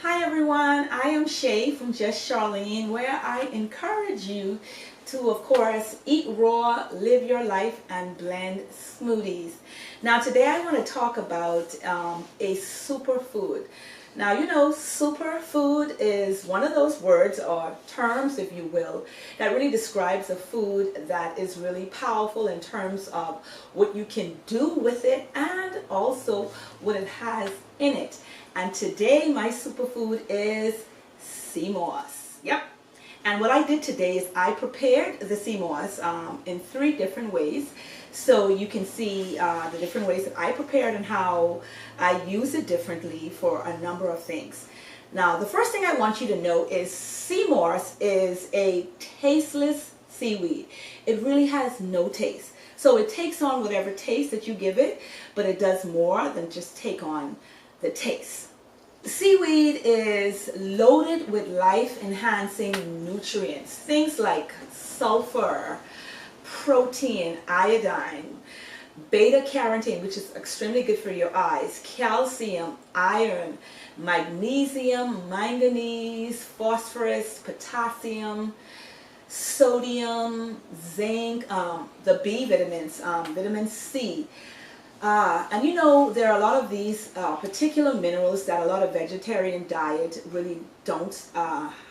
Hi everyone, I am Shay from Just Charlene, where I encourage you to, of course, eat raw, live your life, and blend smoothies. Now today I want to talk about a superfood. Now you know, superfood is one of those words or terms, if you will, that really describes a food that is really powerful in terms of what you can do with it and also what it has in it. And today my superfood is seamoss. Yep. And what I did today is I prepared the seamoss in 3 different ways. So you can see the different ways that I prepared and how I use it differently for a number of things. Now, the first thing I want you to know is seamoss is a tasteless seaweed. It really has no taste. So it takes on whatever taste that you give it, but it does more than just take on the taste. Seaweed is loaded with life-enhancing nutrients, things like sulfur, protein, iodine, beta-carotene, which is extremely good for your eyes, calcium, iron, magnesium, manganese, phosphorus, potassium, sodium, zinc, the B vitamins, vitamin C. And you know, there are a lot of these particular minerals that a lot of vegetarian diet really don't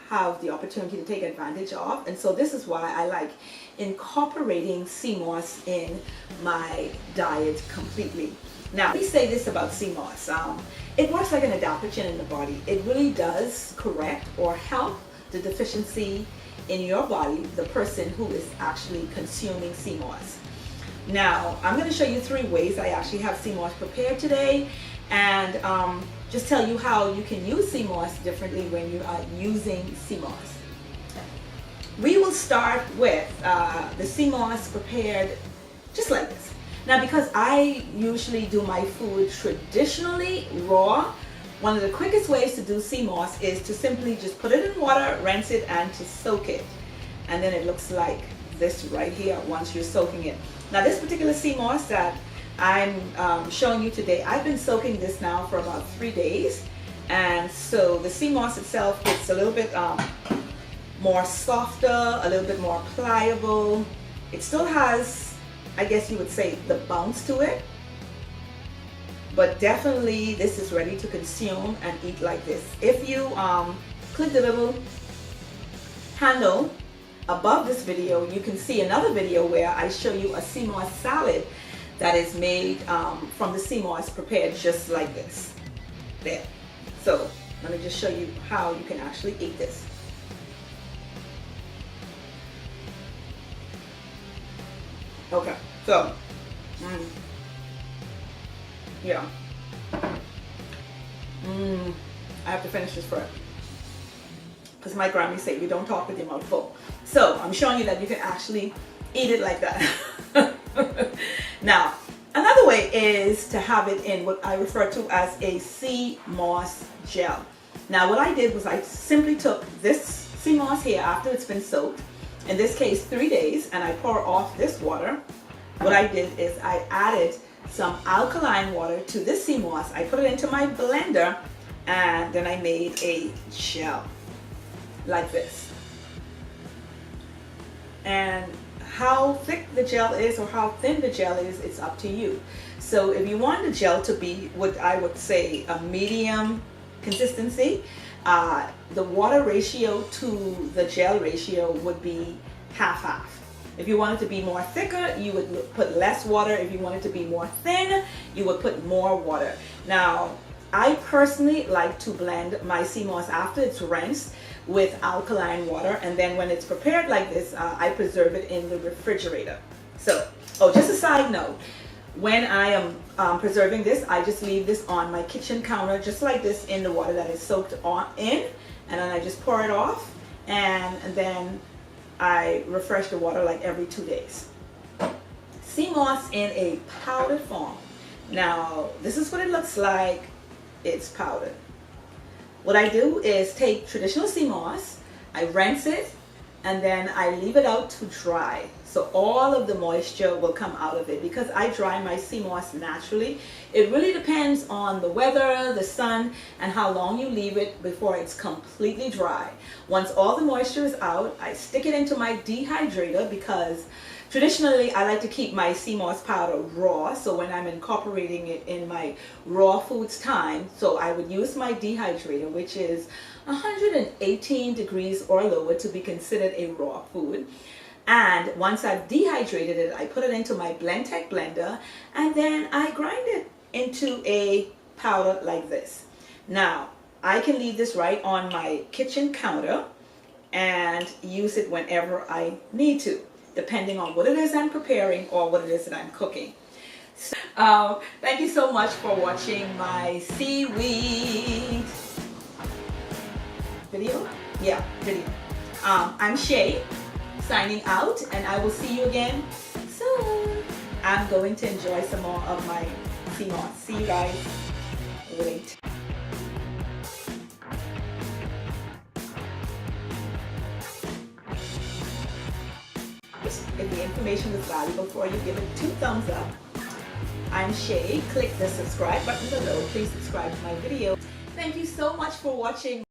have the opportunity to take advantage of. And so this is why I like incorporating seamoss in my diet completely. Now, let me say this about seamoss. It works like an adaptogen in the body. It really does correct or help the deficiency in your body, the person who is actually consuming seamoss. Now, I'm going to show you 3 ways I actually have seamoss prepared today, and just tell you how you can use seamoss differently when you are using seamoss. We will start with the seamoss prepared just like this. Now, because I usually do my food traditionally raw, one of the quickest ways to do seamoss is to simply just put it in water, rinse it, and to soak it. And then it looks like this right here once you're soaking it. Now, this particular seamoss that I'm showing you today, I've been soaking this now for about 3 days, and so the seamoss itself gets a little bit more softer, a little bit more pliable. It still has, I guess you would say, the bounce to it, but definitely this is ready to consume and eat like this. If you click the little handle above this video, you can see another video where I show you a seamoss salad that is made from the seamoss prepared just like this. There. So let me just show you how you can actually eat this. Okay, so yeah. I have to finish this first, because my Grammy said you don't talk with your mouth full. So I'm showing you that you can actually eat it like that. Now, another way is to have it in what I refer to as a seamoss gel. Now, what I did was I simply took this seamoss here after it's been soaked, in this case 3 days, and I pour off this water. What I did is I added some alkaline water to this seamoss. I put it into my blender, and then I made a gel like this. And how thick the gel is or how thin the gel is, it's up to you. So if you want the gel to be what I would say a medium consistency, the water ratio to the gel ratio would be half-half. If you want it to be more thicker, you would put less water. If you want it to be more thin, you would put more water. Now, I personally like to blend my seamoss after it's rinsed with alkaline water, and then when it's prepared like this, I preserve it in the refrigerator. So, just a side note, when I am preserving this, I just leave this on my kitchen counter just like this in the water that is soaked in, and then I just pour it off, and then I refresh the water like every 2 days. Seamoss in a powdered form. Now, this is what it looks like. It's powdered. What I do is take traditional seamoss, I rinse it, and then I leave it out to dry. So all of the moisture will come out of it because I dry my sea moss naturally. It really depends on the weather, the sun, and how long you leave it before it's completely dry. Once all the moisture is out, I stick it into my dehydrator because traditionally I like to keep my sea moss powder raw. So when I'm incorporating it in my raw foods time, so I would use my dehydrator, which is 118 degrees or lower to be considered a raw food. And once I've dehydrated it, I put it into my Blendtec blender, and then I grind it into a powder like this. Now, I can leave this right on my kitchen counter and use it whenever I need to, depending on what it is I'm preparing or what it is that I'm cooking. So, thank you so much for watching my seaweed video. I'm Shay, signing out, and I will see you again soon. I'm going to enjoy some more of my sea moss. See you guys. Wait. If the information was valuable for you, give it 2 thumbs up. I'm Shay. Click the subscribe button below. Please subscribe to my video. Thank you so much for watching.